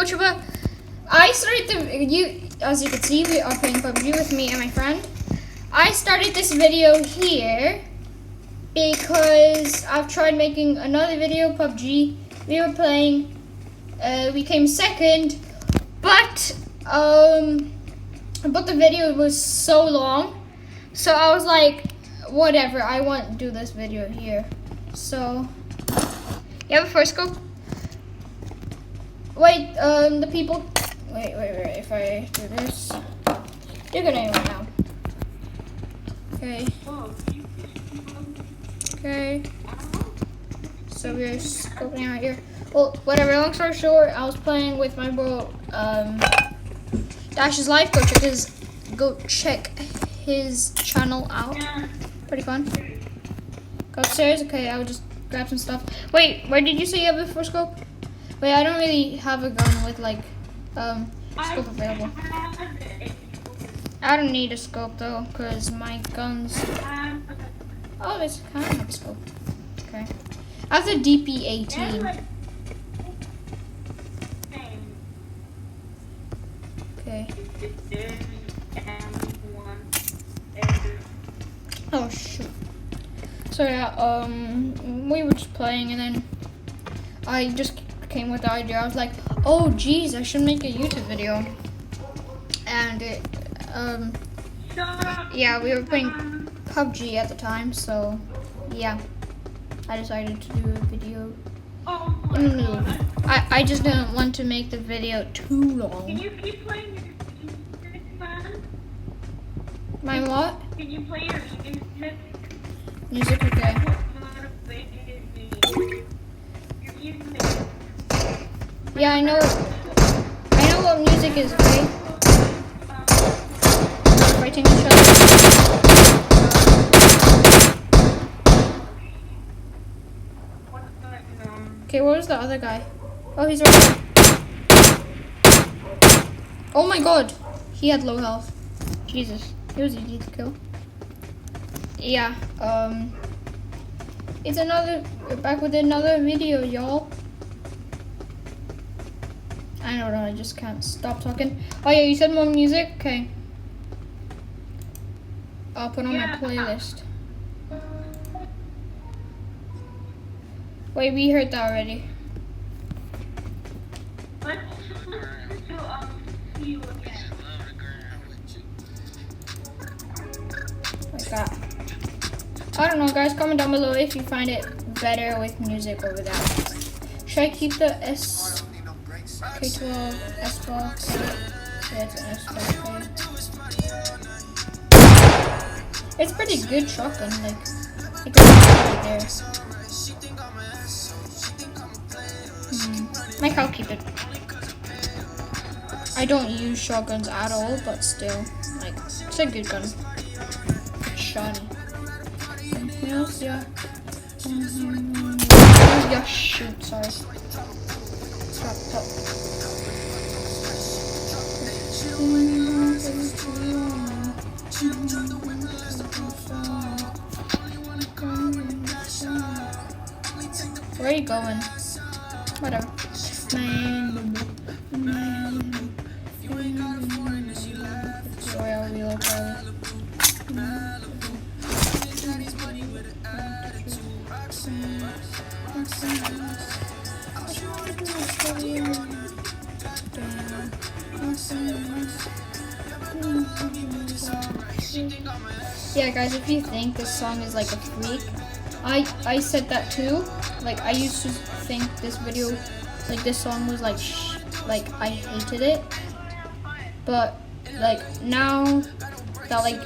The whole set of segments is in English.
Gochuba. I started as you can see, we are playing PUBG with me and my friend. I started this video here because I've tried making another video, PUBG. We were playing, we came second, but the video was so long. So I was like, whatever, I want to do this video here. So, you have a first scope? Wait, the people, wait, if I do this, you're gonna hear it now. Okay. So we're scoping out here. Well, whatever, long story short, I was playing with my bro, Dash's Life. Go check his channel out. Pretty fun. Go upstairs. Okay, I'll just grab some stuff. Wait, where did you say you have a first scope? Wait, I don't really have a gun with like scope available. I don't need a scope though, cause my guns. Oh, this kind of have a scope. Okay, I have the DP-18. Okay. Oh shoot. So yeah, we were just playing, and then I just came with the idea. I was like, oh geez, I should make a YouTube video. And it, yeah, we were playing PUBG at the time, so yeah, I decided to do a video in the middle. I just didn't want to make the video too long. Can you keep playing your music, man? My what? Can you play your music? Music, okay. Yeah, I know what music is, okay? Fighting each other. Okay, where's the other guy? Oh, he's right there. Oh my god! He had low health. Jesus. He was easy to kill. Yeah, it's we're back with another video, y'all. I don't know, I just can't stop talking. Oh yeah, you said more music? Okay. I'll put on my playlist. Wait, we heard that already. Like that. I don't know, guys. Comment down below if you find it better with music or without. Should I keep the SK12 S-Box? Yeah, it's an S-Box. It's pretty good shotgun, like it goes right there. Like, I'll keep it. I don't use shotguns at all, but still, like, it's a good gun. Shiny. Yeah. Yeah, shoot, sorry. Stop. Where are you going? Whatever. Royal reload probably. Yeah, guys, if you think this song is like a freak, I said that too. Like, I used to think this video, like this song was like I hated it. But like now that like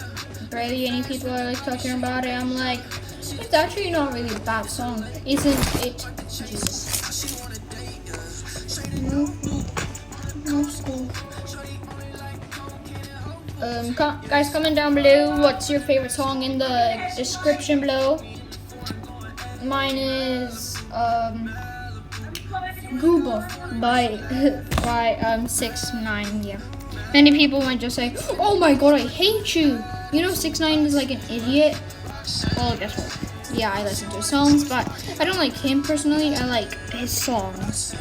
barely any people are like talking about it, I'm like, it's actually not really a bad song, isn't it? Jesus. No school. Guys, comment down below what's your favorite song in the description below. Mine is Gooba by 6ix9ine. Yeah. Many people might just say, "Oh my god, I hate you." You know, 6ix9ine is like an idiot. Well, guess what? Yeah, I listen to his songs, but I don't like him personally. I like his songs.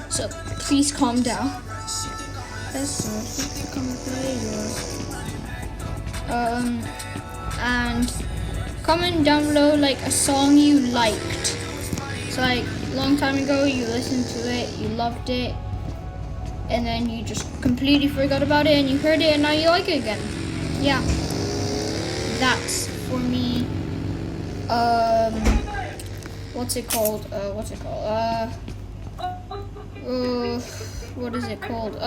So Please calm down. And comment down below like a song you liked. So like long time ago you listened to it, you loved it, and then you just completely forgot about it and you heard it and now you like it again. Yeah. That's for me. What's it called? What is it called?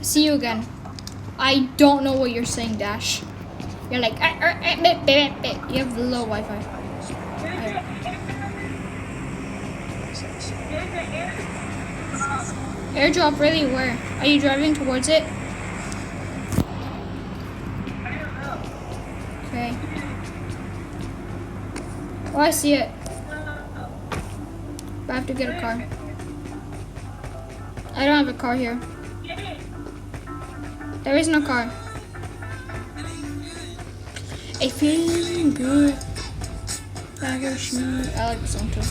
See you again. I don't know what you're saying, Dash. You're like, you have low Wi-Fi. Airdrop, really? Where? Are you driving towards it? Okay. Oh, I see it. But I have to get a car. I don't have a car here. There is no car. I feel good. I like the song too.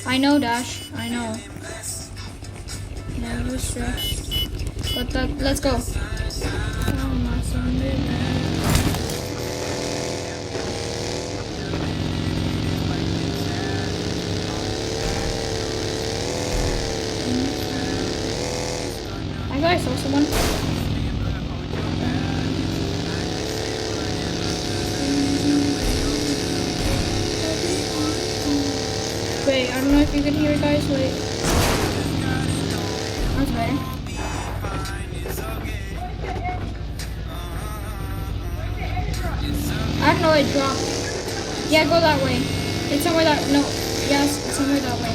I know, Dash. I know. Never stressed. But let's go. I thought I saw someone. Wait, I don't know if you can hear it, guys. Wait. That's better. I don't know, it dropped. Yeah, go that way. It's somewhere that, no. Yes, it's somewhere that way.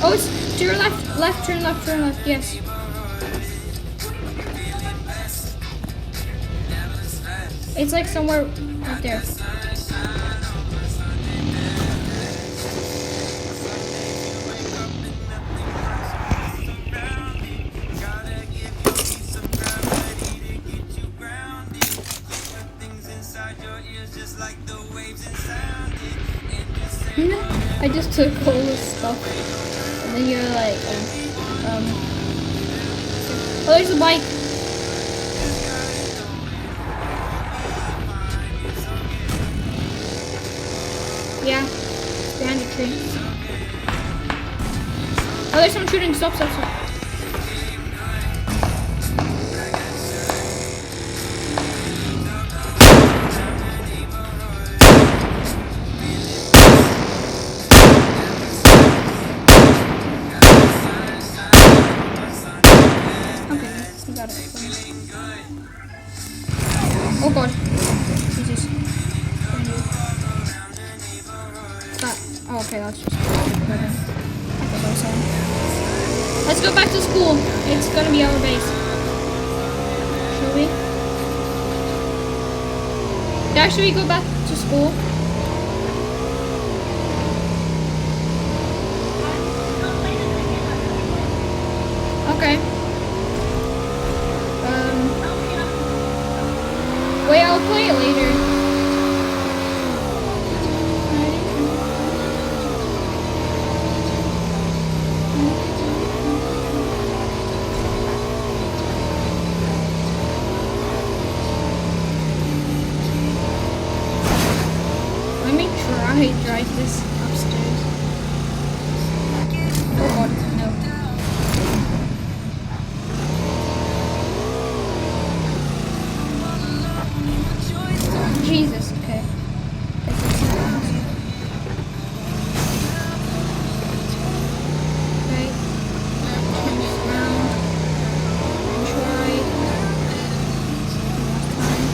Oh, it's to your left. Left, turn left, yes. It's like somewhere up there. I just took all this stuff, and then you're like, oh, there's a bike. Yeah, behind the tree. Oh, there's someone shooting. Stop. Oh god. Jesus. Oh, okay, that's just better. Let's go back to school. It's gonna be our base. Should we? Yeah, should we go back to school? Okay. Wait, I'll play it later. Let me try drive this upstairs. Oh god, no. Jesus, okay. Okay. Turn this around. And try. Last time.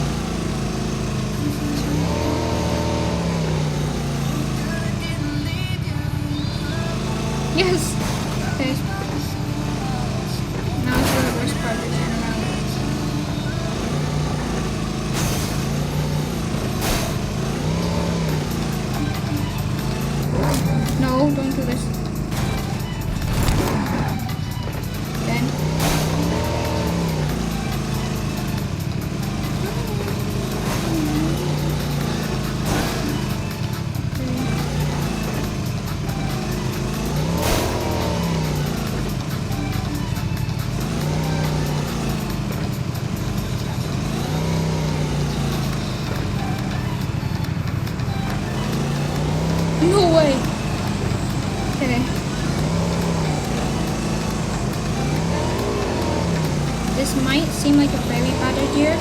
this might seem like a very bad idea,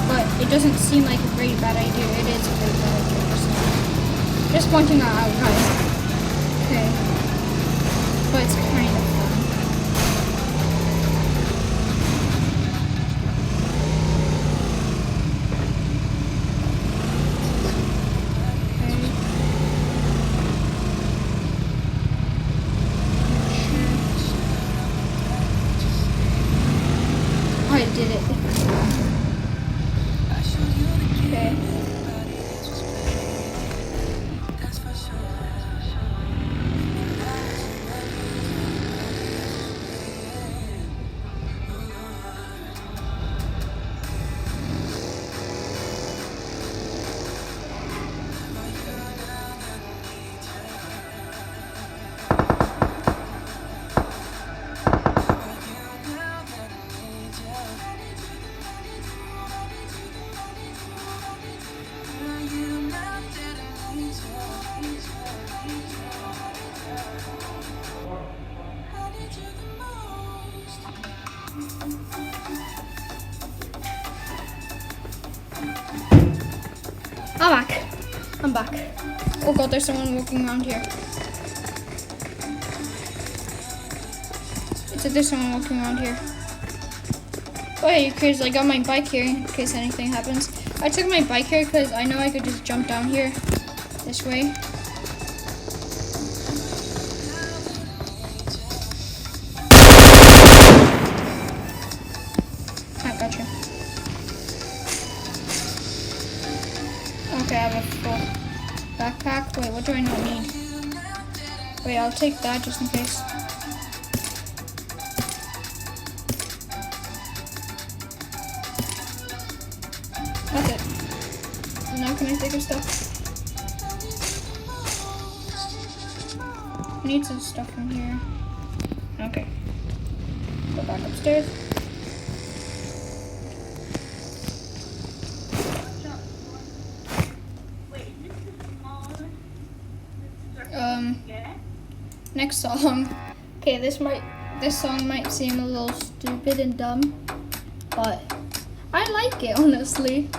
but it doesn't seem like a very bad idea. It is a very bad idea. Just pointing that out, guys. Okay. But it's kind of fun. I did it. Okay. I'm back. Oh god, there's someone walking around here. It said there's someone walking around here. Oh hey, because I got my bike here in case anything happens. I took my bike here because I know I could just jump down here this way. I got you. Okay, I have a full backpack. Wait, what do I not need? Wait, I'll take that just in case. That's it. Now can I take her stuff? I need some stuff from here. Okay. Go back upstairs. Next song. Okay, this song might seem a little stupid and dumb, but I like it honestly.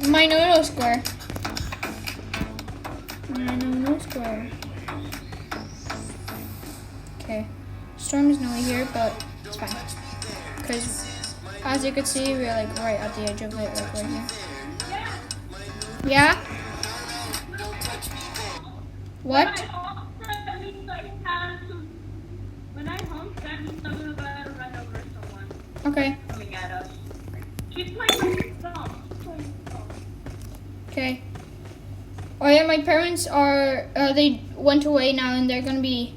My no square. My no square. Okay, storm is nowhere here, but it's fine. Cause as you can see, we're like right at the edge of it, like right here. Yeah. What? When I honk, that means I'm about to run over someone. Okay. Coming at us. She's playing songs. Okay. Oh yeah, my parents are, they went away now and they're gonna be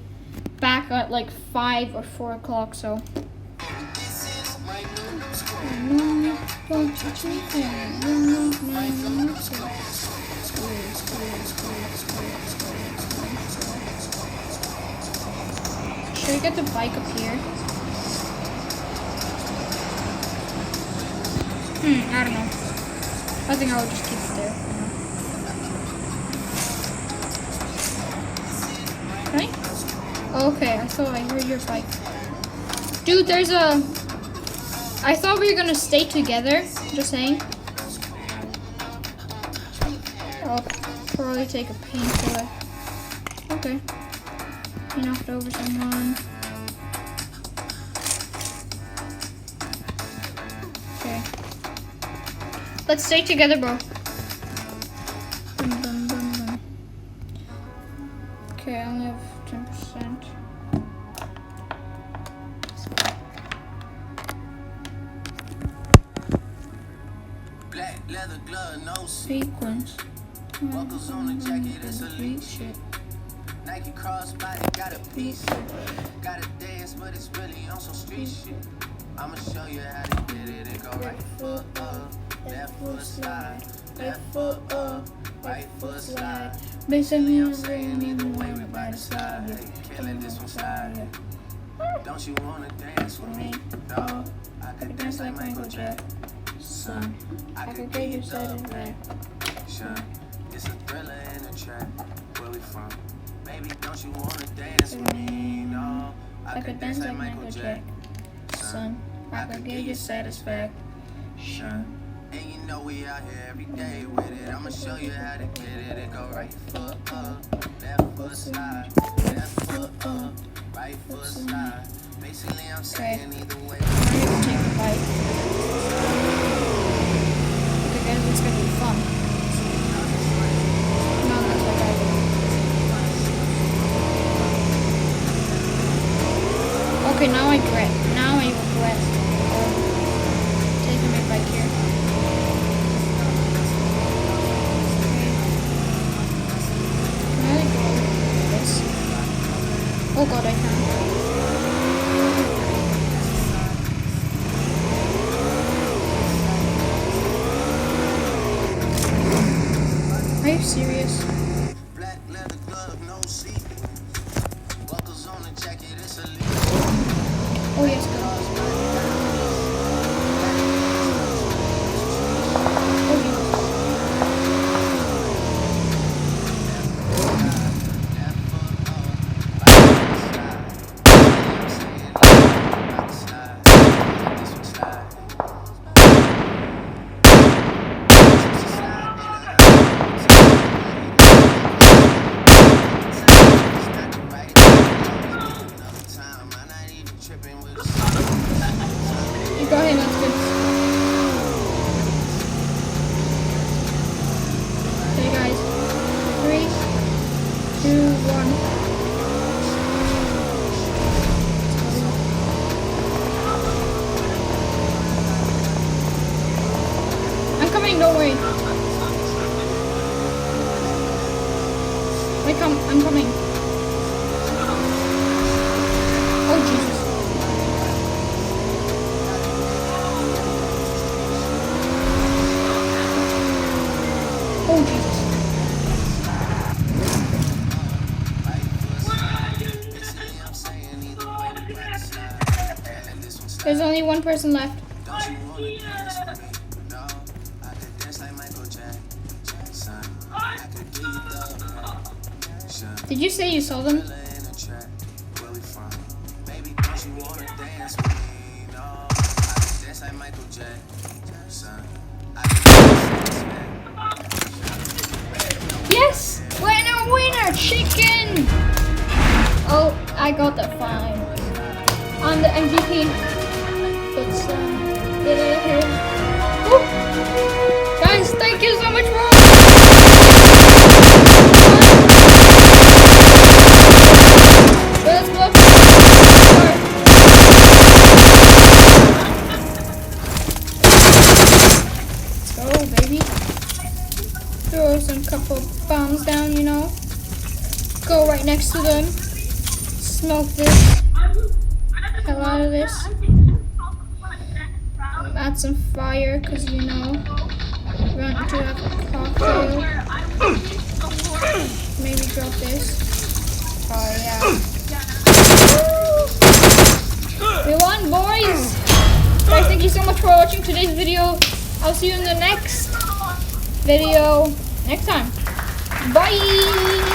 back at like 5 or 4 o'clock, so. Don't touch me. Should I get the bike up here? I don't know. I think I'll just keep it there. Okay. Okay, I thought I heard your bike. Dude, there's a... I thought we were gonna stay together. Just saying. I'll probably take a painkiller. Okay. He knocked over someone. Okay. Let's stay together, bro. Bum, bum, bum, bum. Okay, I only have 10%. Black leather glove, no Sequence. buckles on the jacket, it's elite shit. Nike crossbody, got a piece. Gotta dance, but it's really on some street shit. I'ma show you how to get it. It go right foot up, left foot slide, left foot up, right foot slide. Basically, I'm saying either way, we by the side. Hey, can't let this one slide. Don't you wanna dance with me, dog? I could dance like Michael Jackson. I could get you love, man. It's a thriller in the trap. Where we from? Baby, don't you wanna dance with me, no? could dance like Michael Jackson. I could give you satisfaction. And you know we out here every day with it. I'ma show you how to get it. It go right foot up, left foot slide, left foot up, right foot slide. Basically, I'm saying either way. I'm gonna take a bite. Okay, guys, it's gonna be fun. No, that's what I do. Okay, now I regret. Taking my bike here. Can I go like this? Oh god, I can't. Are you serious? Black leather glove, no seat. Buckles on the jacket, it's elite. Oh yes, go. Oh yes. You go ahead, that's good. Okay guys. 3, 2, 1. I'm coming, don't worry. I'm coming. Oh Jesus. Oh Jesus. There's only one person left. Don't you wanna dance with me? No, I could dance like Michael Jackson. I could give you the passion. Did you say you saw them? In a track, where we from? Baby, don't you wanna dance with me? No, I could dance like Michael Jackson. I could dance. Yes! Winner! Chicken! Oh, I got the fine. I'm the MVP. It's, Woo! Guys, thank you so much for let's look. Let's go, baby. Throw some couple bombs down, you know. Go right next to them. Smoke this. Hell out of this. Add some fire, cause you know we're going to have a cocktail. Maybe drop this. Oh yeah. We won, boys! Guys, thank you so much for watching today's video. I'll see you in the next video next time. Bye!